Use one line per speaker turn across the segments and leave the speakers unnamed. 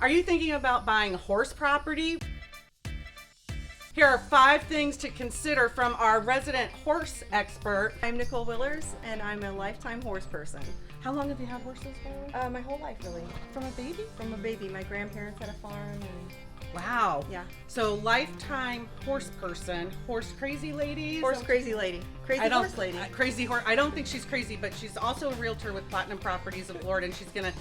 Are you thinking about buying horse property? Here are 5 things to consider from our resident horse expert.
I'm Nicole WIllers, and I'm a lifetime horse person.
How long have you had horses for?
My whole life, really.
From a baby?
From a baby. My grandparents had a farm, and
Wow.
yeah.
So lifetime horse person, horse crazy ladies.
Horse crazy lady. Crazy horse lady.
Crazy horse. I don't think she's crazy, but she's also a realtor with Platinum Properties of Florida, and she's gonna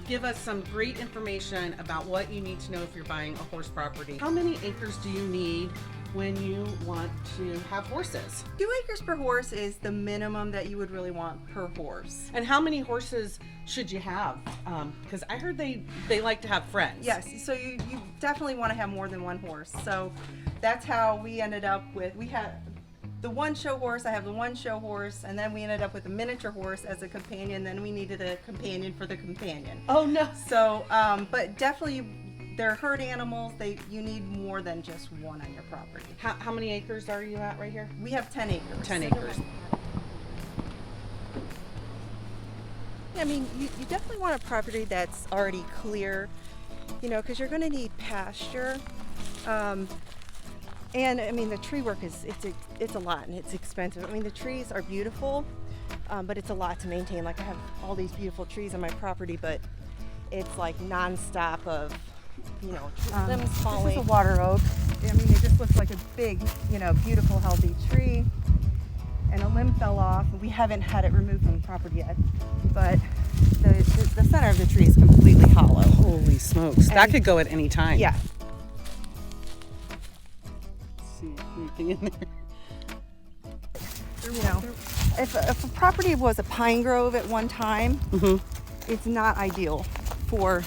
give us some great information about what you need to know if you're buying a horse property. How many acres do you need when you want to have horses?
2 acres per horse is the minimum that you would really want per horse.
And how many horses should you have? Because I heard they like to have friends.
Yes, so you definitely want to have more than one horse. So that's how we ended up with, we had the one show horse, I have the one show horse, and then we ended up with a miniature horse as a companion, then we needed a companion for the companion.
Oh no.
So, but definitely they're herd animals, you need more than just one on your property.
How many acres are you at right here?
We have 10 acres.
10 acres.
I mean, you definitely want a property that's already clear, you know, because you're going to need pasture. And I mean, the tree work it's a lot and it's expensive. I mean, the trees are beautiful, but it's a lot to maintain. Like I have all these beautiful trees on my property, but it's like nonstop of, you know, limbs falling. This is a water oak. I mean, it just looks like a big, you know, beautiful, healthy tree. And a limb fell off. We haven't had it removed from the property yet, but the center of the tree is completely hollow.
Holy smokes. That could go at any time.
Yeah.
Let's see anything in there.
You know, if a property was a pine grove at one time, it's not ideal for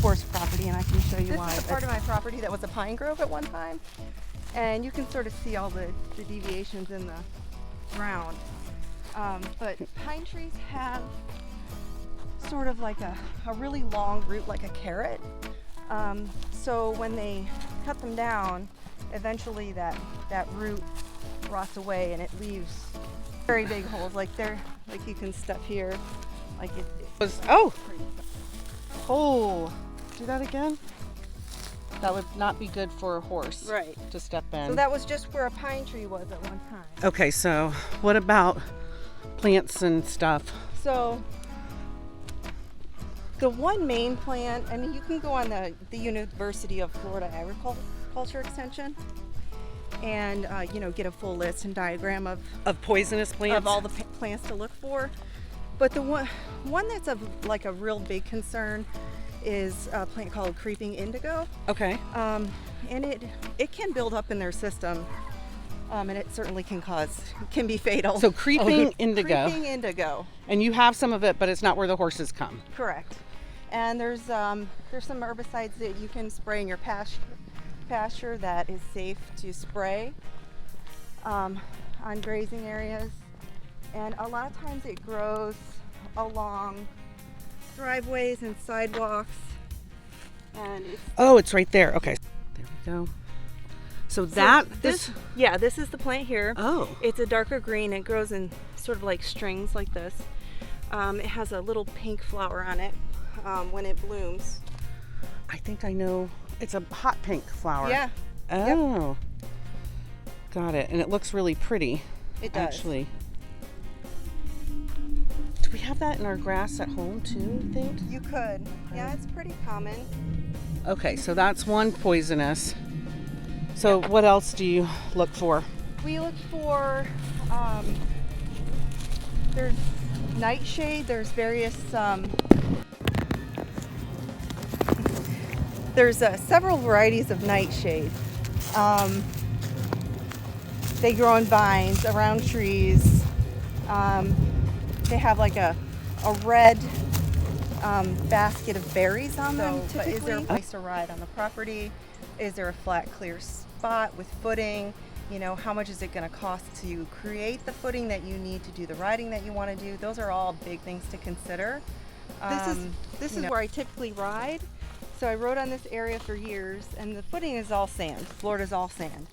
horse property, and I can show you why. This is a part of my property that was a pine grove at one time, and you can sort of see all the deviations in the ground. But pine trees have sort of like a really long root, like a carrot. So when they cut them down, eventually that root rots away and it leaves very big holes. Like you can step here, like it
Was do that again? That would not be good for a horse.
Right.
To step in.
So that was just where a pine tree was at one time.
Okay, so what about plants and stuff?
So the one main plant, I mean, you can go on the University of Florida Agriculture Extension and you know, get a full list and diagram of
Poisonous plants?
of all the plants to look for. But the one that's of like a real big concern is a plant called creeping indigo.
Okay.
And it can build up in their system, and it certainly can be fatal.
So creeping indigo.
Creeping indigo.
And you have some of it, but it's not where the horses come.
Correct. And there's some herbicides that you can spray in your pasture that is safe to spray on grazing areas. And a lot of times it grows along driveways and sidewalks. And
It's right there. Okay. There we go. So this
is the plant here.
Oh.
It's a darker green. It grows in sort of like strings like this. It has a little pink flower on it when it blooms.
I think I know. It's a hot pink flower.
Yeah.
Oh. Yep. Got it. And it looks really pretty.
It does.
Actually. Do we have that in our grass at home too, you think?
You could. Yeah, it's pretty common.
Okay, so that's one poisonous. So what else do you look for?
We look for, there's nightshade, there's various, there's several varieties of nightshade. They grow in vines around trees. They have like a red basket of berries on them typically. Is there a place to ride on the property? Is there a flat, clear spot with footing? You know, how much is it going to cost to create the footing that you need to do the riding that you want to do? Those are all big things to consider. This is where I typically ride. So I rode on this area for years, and the footing is all sand. Florida's all sand.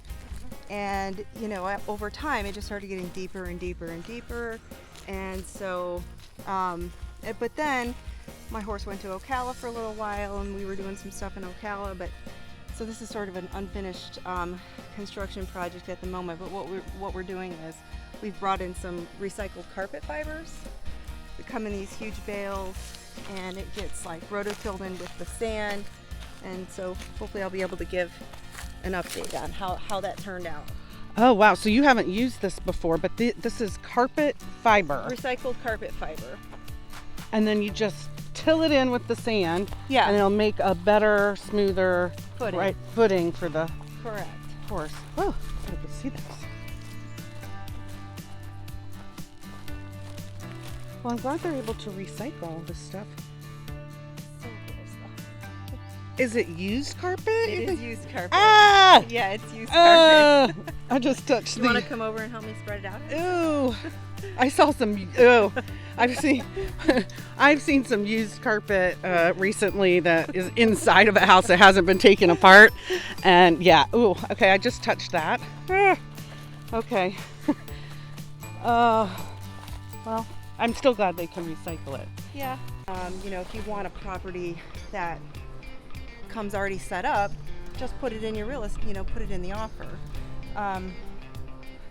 And, you know, over time, it just started getting deeper and deeper and deeper. And so, but then My horse went to Ocala for a little while, and we were doing some stuff in Ocala, but so this is sort of an unfinished construction project at the moment. But what we're doing is we've brought in some recycled carpet fibers. They come in these huge bales, and it gets like rototilled in with the sand. And so hopefully I'll be able to give an update on how that turned out.
Oh wow, so you haven't used this before, but this is carpet fiber.
Recycled carpet fiber.
And then you just till it in with the sand.
Yeah.
And it'll make a better, smoother footing for the
Correct.
horse. Oh, I can see this. Well, I'm glad they're able to recycle all this stuff.
So gross though.
Is it used carpet?
It is used carpet.
Ah!
Yeah, it's used carpet.
I just touched
You want to come over and help me spread it out?
Ooh, I saw some. Ooh, I've seen some used carpet recently that is inside of a house that hasn't been taken apart, and yeah. Ooh, okay, I just touched that. Okay. Well, I'm still glad they can recycle it.
Yeah. You know, if you want a property that comes already set up, just put it in your put it in the offer.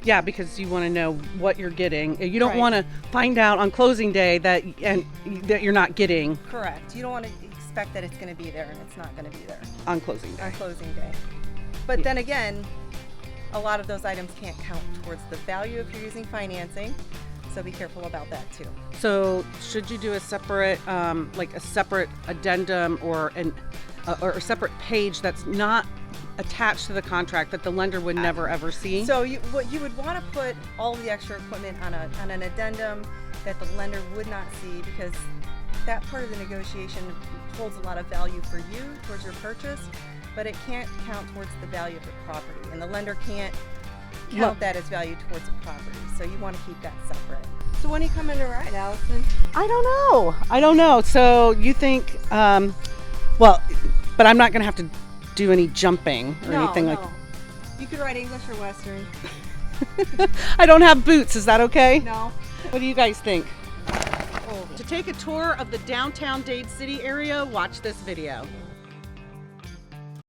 Yeah, because you want to know what you're getting. You don't
Right.
want to find out on closing day that you're not getting
Correct. You don't want to expect that it's going to be there and it's not going to be there
on closing day.
on closing day. But then again, a lot of those items can't count towards the value if you're using financing. So be careful about that too.
So should you do a separate, like a separate addendum or or a separate page that's not attached to the contract that the lender would never ever see?
So you would want to put all the extra equipment on an addendum that the lender would not see, because that part of the negotiation holds a lot of value for you towards your purchase, but it can't count towards the value of the property, and the lender can't count that as value towards the property. So you want to keep that separate. So when are you coming to ride, Allison?
I don't know. So you think, well, but I'm not going to have to do any jumping or anything like that.
You could ride English or Western.
I don't have boots. Is that okay?
No.
What do you guys think? To take a tour of the downtown Dade City area, watch this video.